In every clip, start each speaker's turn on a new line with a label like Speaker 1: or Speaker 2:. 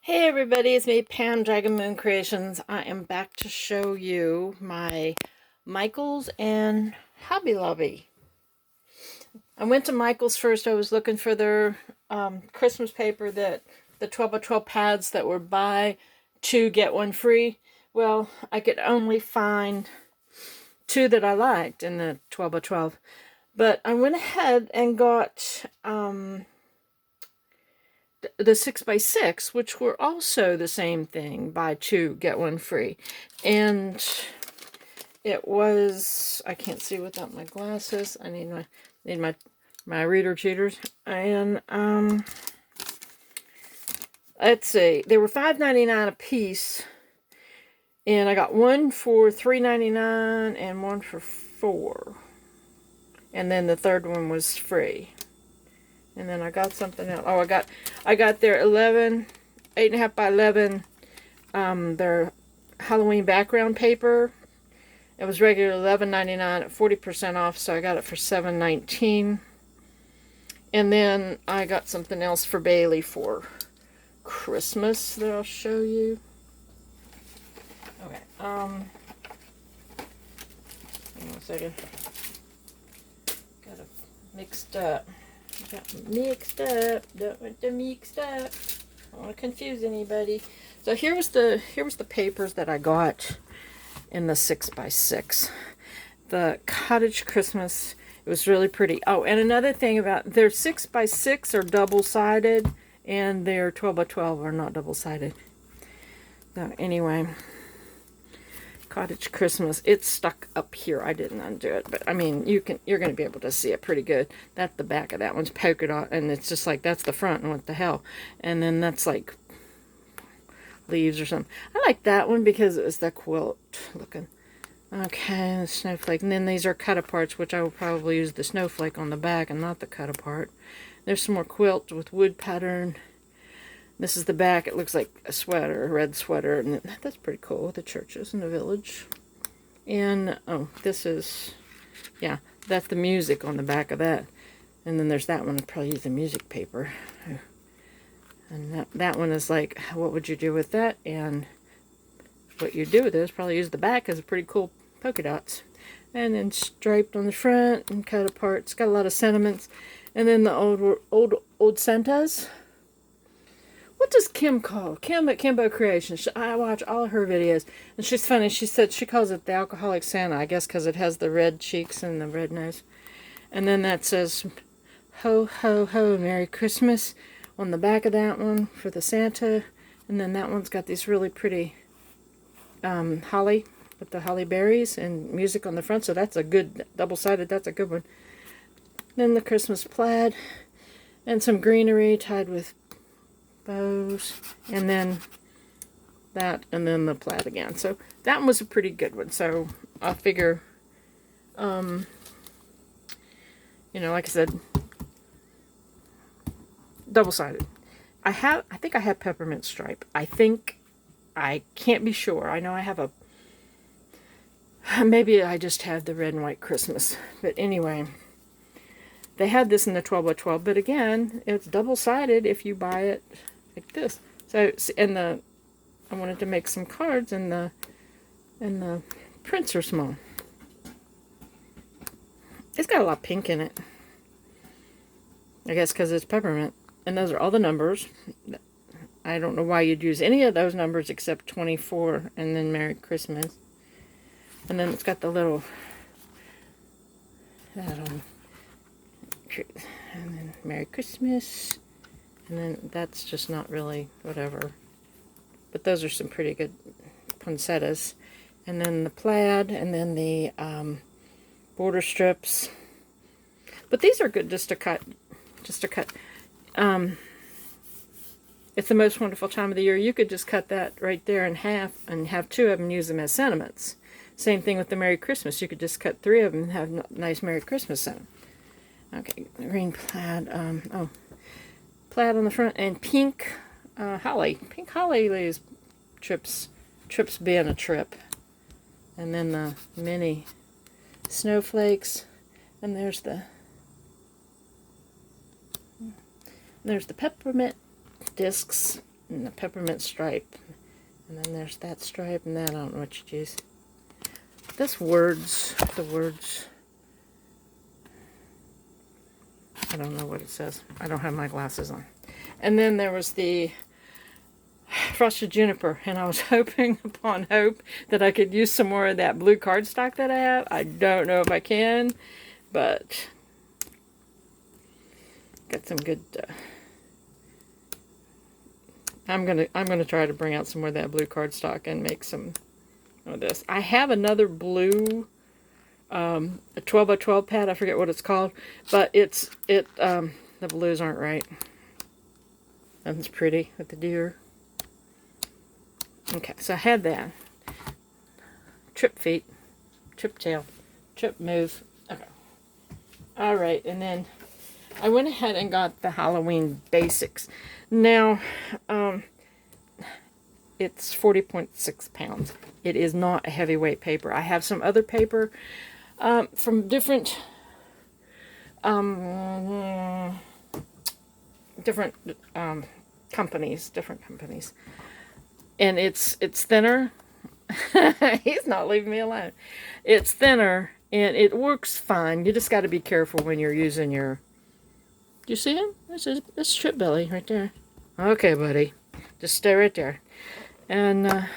Speaker 1: Hey everybody, it's me, Pam, Dragon Moon Creations. I am back to show you my Michaels and Hobby Lobby. I went to Michaels first. I was looking for their Christmas paper, that the 12 by 12 pads that were buy two, get one free. Well, I could only find two that I liked in the 12 by 12. But I went ahead and got the 6x6, which were also the same thing, buy two get one free. And it was, I can't see without my glasses. I need my reader cheaters. And let's see, they were $5.99 a piece, and I got one for $3.99 and one for $4, and then the third one was free. And then I got something else. Oh, I got their 8.5 by 11, their Halloween background paper. It was regular $11.99 at 40% off, so I got it for $7.19. And then I got something else for Bailey for Christmas that I'll show you. Okay, hang on a second. Got it mixed up. Don't want to mixed up. I don't want to confuse anybody. So here was the papers that I got in the 6x6. The Cottage Christmas. It was really pretty. Oh, and another thing about their 6x6 are double-sided, and their 12 by 12 are not double-sided. So anyway, Cottage Christmas. It's stuck up here. I didn't undo it, but I mean, you're going to be able to see it pretty good. That's the back of that one's polka dot, and it's just like, that's the front, and what the hell. And then that's like leaves or something. I like that one because it was the quilt looking. Okay, the snowflake. And then these are cut aparts, which I will probably use the snowflake on the back and not the cut apart. There's some more quilt with wood pattern. This is the back. It looks like a sweater, a red sweater, and that's pretty cool with the churches in the village. And, oh, this is, yeah, that's the music on the back of that. And then there's that one. I'd probably use the music paper. And that one is like, what would you do with that? And what you do with it is probably use the back as a pretty cool polka dots. And then striped on the front and cut apart. It's got a lot of sentiments. And then the old Santas. What does Kim call? Kim at Kimbo Creations. I watch all her videos, and she's funny. She said she calls it the Alcoholic Santa, I guess because it has the red cheeks and the red nose. And then that says, ho, ho, ho, Merry Christmas on the back of that one for the Santa. And then that one's got these really pretty holly with the holly berries and music on the front. So that's a good, double-sided, that's a good one. Then the Christmas plaid and some greenery tied with bows, and then that, and then the plaid again. So that one was a pretty good one. So I figure, you know, like I said, double-sided. I think I have peppermint stripe. I can't be sure. I know I have maybe I just had the red and white Christmas. But anyway, they had this in the 12 by 12, but again, it's double-sided if you buy it like this. So, and I wanted to make some cards, and the prints are small. It's got a lot of pink in it. I guess because it's peppermint. And those are all the numbers. I don't know why you'd use any of those numbers except 24 and then Merry Christmas. And then it's got the little, and then Merry Christmas. And then that's just not really whatever. But those are some pretty good poinsettias. And then the plaid, and then the border strips. But these are good just to cut. It's the most wonderful time of the year. You could just cut that right there in half and have two of them, use them as sentiments. Same thing with the Merry Christmas. You could just cut three of them and have a nice Merry Christmas sentiment. Okay, green plaid. Plaid on the front, and pink holly. Pink holly leaves trips being a trip. And then the mini snowflakes. And there's the peppermint discs, and the peppermint stripe. And then there's that stripe, and then I don't know what you use. This words, the words, I don't know what it says. I don't have my glasses on. And then there was the frosted juniper, and I was hoping upon hope that I could use some more of that blue cardstock that I have. I don't know if I can, but got some good. I'm gonna try to bring out some more of that blue cardstock and make some of this. I have another blue, a 12 by 12 pad. I forget what it's called, but the blues aren't right. That's pretty with the deer. Okay, so I had that. Trip feet, trip tail, trip move. Okay. Alright, and then I went ahead and got the Halloween basics. Now, it's 40.6 pounds. It is not a heavyweight paper. I have some other paper from different companies, and it's thinner. He's not leaving me alone. It's thinner and it works fine. You just got to be careful when you're using your. Do you see him? This strip belly right there. Okay, buddy, just stay right there. And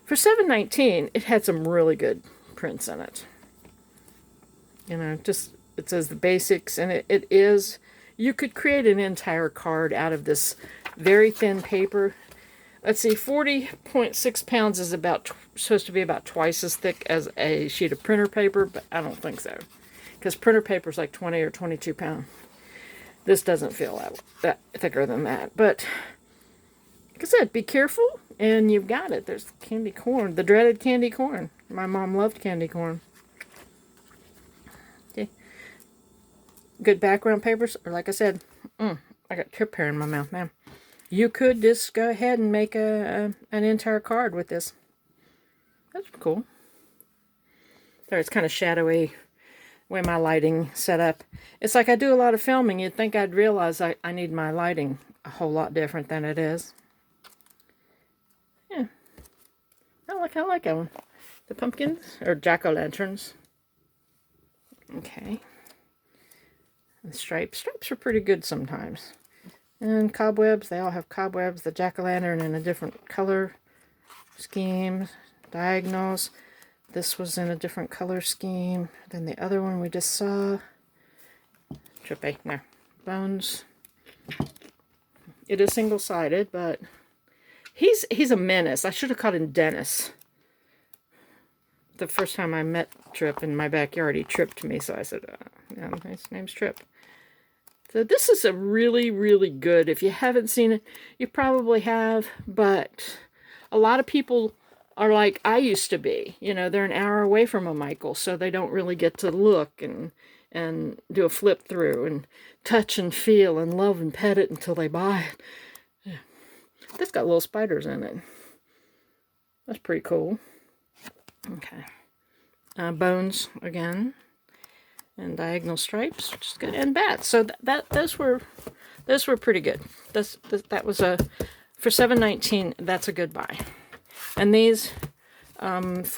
Speaker 1: for $7.19, it had some really good prints in it. You know, just it says the basics, and it is. You could create an entire card out of this very thin paper. Let's see, 40.6 pounds is supposed to be about twice as thick as a sheet of printer paper, but I don't think so. Because printer paper is like 20 or 22 pounds. This doesn't feel that thicker than that. But, like I said, be careful, and you've got it. There's candy corn, the dreaded candy corn. My mom loved candy corn. Okay. Good background papers, or like I said, I got trip hair in my mouth now. You could just go ahead and make an entire card with this. That's cool. There, it's kind of shadowy way my lighting set up. It's like I do a lot of filming. You'd think I'd realize I need my lighting a whole lot different than it is. Yeah. I like that one. The pumpkins, or jack-o'-lanterns. Okay. And stripes. Stripes are pretty good sometimes. And cobwebs, they all have cobwebs. The jack-o'-lantern in a different color scheme. Diagonals. This was in a different color scheme than the other one we just saw. Trippy, no. Bones. It is single-sided, but he's a menace. I should have called him Dennis. The first time I met Trip in my backyard, he tripped me, so I said, yeah, his name's Trip. So this is a really, really good. If you haven't seen it, you probably have, but a lot of people are like I used to be. You know, they're an hour away from a Michael, so they don't really get to look and do a flip through and touch and feel and love and pet it until they buy it. Yeah. This got little spiders in it. That's pretty cool. Okay. Bones again. And diagonal stripes, which is good, and bats. So those were pretty good. That was for $7.19. That's a good buy. And these it's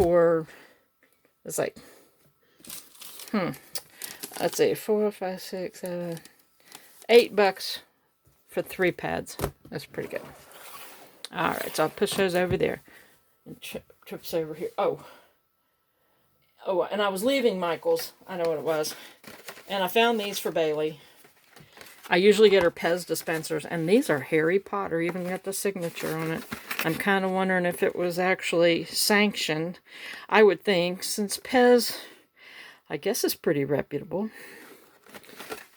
Speaker 1: like let's see, 4, 5, 6, 7, $8 for 3 pads. That's pretty good. All right, so I'll push those over there, and Trip's over here. Oh, and I was leaving Michael's. I know what it was. And I found these for Bailey. I usually get her Pez dispensers. And these are Harry Potter. Even got the signature on it. I'm kind of wondering if it was actually sanctioned. I would think, since Pez, I guess, is pretty reputable.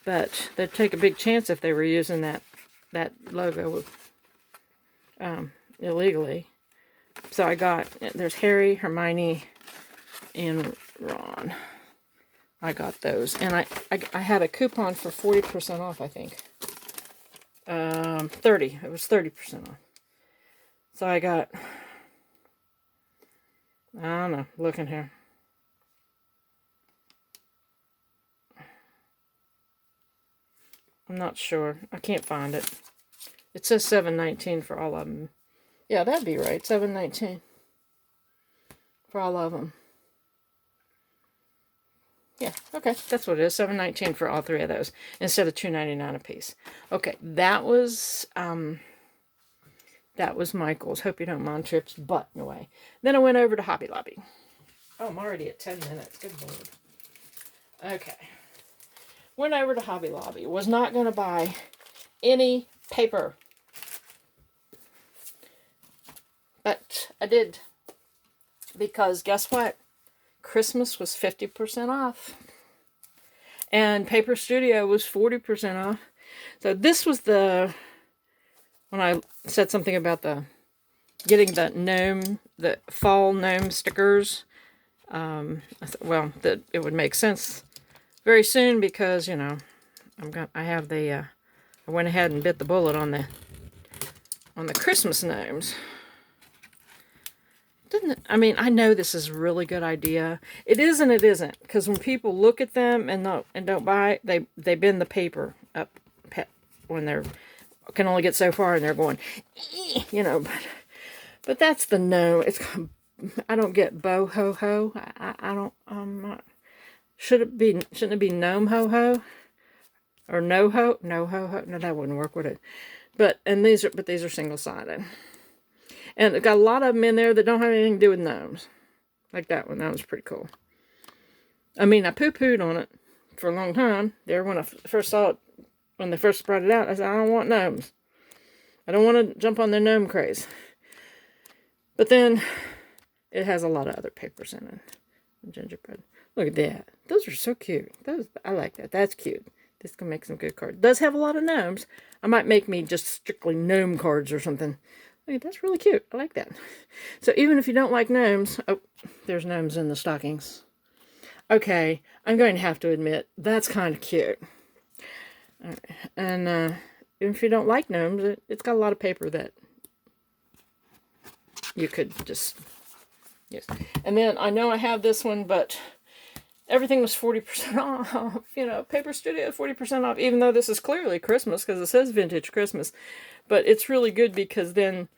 Speaker 1: But they'd take a big chance if they were using that logo illegally. So I got, there's Harry, Hermione, and Ron. I got those, and I had a coupon for 40% off, I think. 30. It was 30% off. So I got, I don't know, looking here. I'm not sure. I can't find it. It says $7.19 for all of them. Yeah, that'd be right. $7.19 for all of them. Yeah, okay, that's what it is. $7.19 for all three of those instead of $2.99 a piece. Okay, that was Michael's. Hope you don't mind Tripp's butt away. Then I went over to Hobby Lobby. Oh, I'm already at 10 minutes. Good Lord. Okay. Went over to Hobby Lobby. Was not going to buy any paper. But I did. Because guess what? Christmas was 50% off. And Paper Studio was 40% off. So this was when I said something about getting the fall gnome stickers. I thought, well, that it would make sense very soon because, I went ahead and bit the bullet on the Christmas gnomes. I know this is a really good idea. It is and it isn't, because when people look at them and don't buy, they bend the paper up when they're can only get so far and they're going, but that's the gnome. I don't get bo ho ho. I don't. Shouldn't it be gnome ho ho or no ho ho? No, that wouldn't work, would it? But these are single sided. And it got a lot of them in there that don't have anything to do with gnomes. Like that one. That was pretty cool. I poo-pooed on it for a long time. There, when I first saw it, when they first brought it out, I said, I don't want gnomes. I don't want to jump on their gnome craze. But then, it has a lot of other papers in it. Gingerbread. Look at that. Those are so cute. I like that. That's cute. This can make some good cards. It does have a lot of gnomes. I might make me just strictly gnome cards or something. That's really cute. I like that. So even if you don't like gnomes... Oh, there's gnomes in the stockings. Okay, I'm going to have to admit, that's kind of cute. And if you don't like gnomes, it's got a lot of paper that you could just... Yes. And then I know I have this one, but everything was 40% off. Paper Studio 40% off, even though this is clearly Christmas because it says Vintage Christmas. But it's really good because then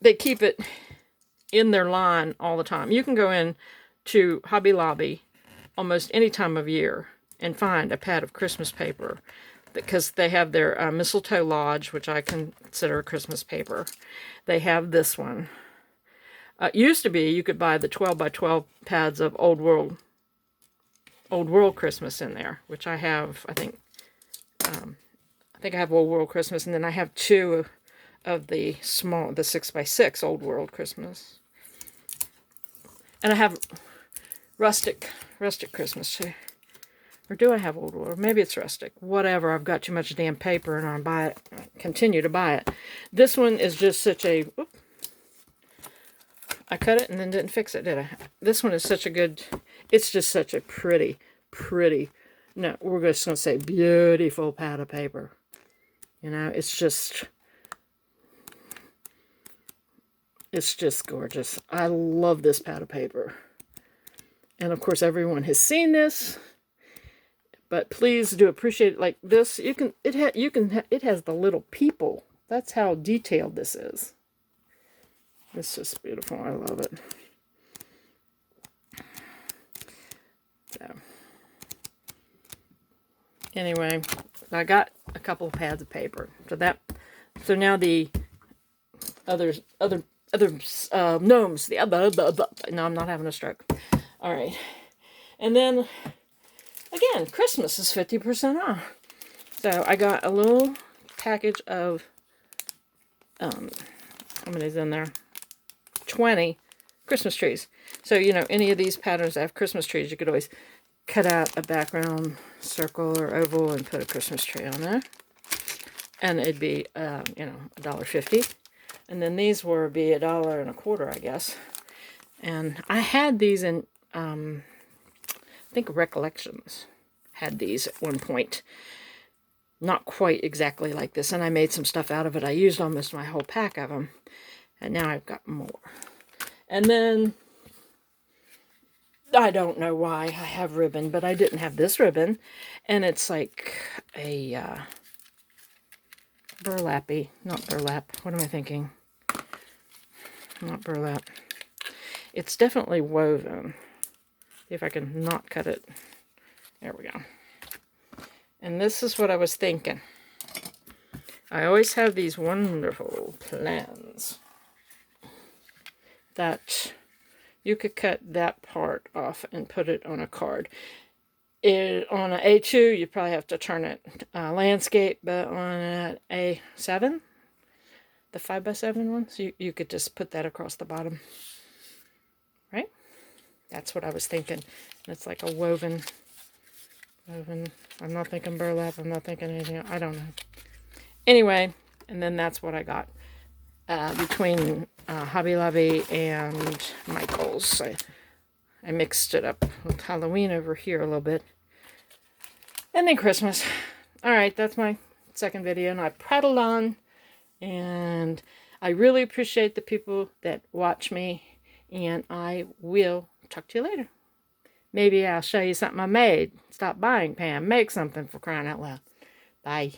Speaker 1: they keep it in their line all the time. You can go in to Hobby Lobby almost any time of year and find a pad of Christmas paper because they have their Mistletoe Lodge, which I consider a Christmas paper. They have this one. It used to be you could buy the 12 by 12 pads of Old World Christmas in there, which I have. I think I have Old World Christmas, and then I have two of the 6 by 6 Old World Christmas, and I have rustic Christmas too. Or do I have Old World? Maybe it's rustic. Whatever. I've got too much damn paper, and I continue to buy it. This one is just such a. I cut it and then didn't fix it, did I? This one is such a good... It's just such a pretty... No, we're just going to say beautiful pad of paper. It's just gorgeous. I love this pad of paper. And of course, everyone has seen this. But please do appreciate it like this. It has the little people. That's how detailed this is. It's just beautiful. I love it. So, anyway, I got a couple of pads of paper. So now the other gnomes. No, I'm not having a stroke. All right, and then again, Christmas is 50% off. So I got a little package of how many's in there? 20 Christmas trees. So, any of these patterns that have Christmas trees, you could always cut out a background circle or oval and put a Christmas tree on there. And it'd be, $1.50. And then these would be $1.25, I guess. And I had these in, I think Recollections had these at one point. Not quite exactly like this. And I made some stuff out of it. I used almost my whole pack of them. And now I've got more. And then, I don't know why I have ribbon, but I didn't have this ribbon. And it's like a burlappy. Not burlap. What am I thinking? Not burlap. It's definitely woven. See if I can not cut it. There we go. And this is what I was thinking. I always have these wonderful plans that you could cut that part off and put it on a card. On an A2, you probably have to turn it landscape, but on an A7, the 5x7 ones, you could just put that across the bottom. Right? That's what I was thinking. It's like a woven. I'm not thinking burlap. I'm not thinking anything. I don't know. Anyway, and then that's what I got between Hobby Lobby and Michael's. I mixed it up with Halloween over here a little bit. And then Christmas. Alright, that's my second video, and I prattled on. And I really appreciate the people that watch me. And I will talk to you later. Maybe I'll show you something I made. Stop buying, Pam. Make something, for crying out loud. Bye.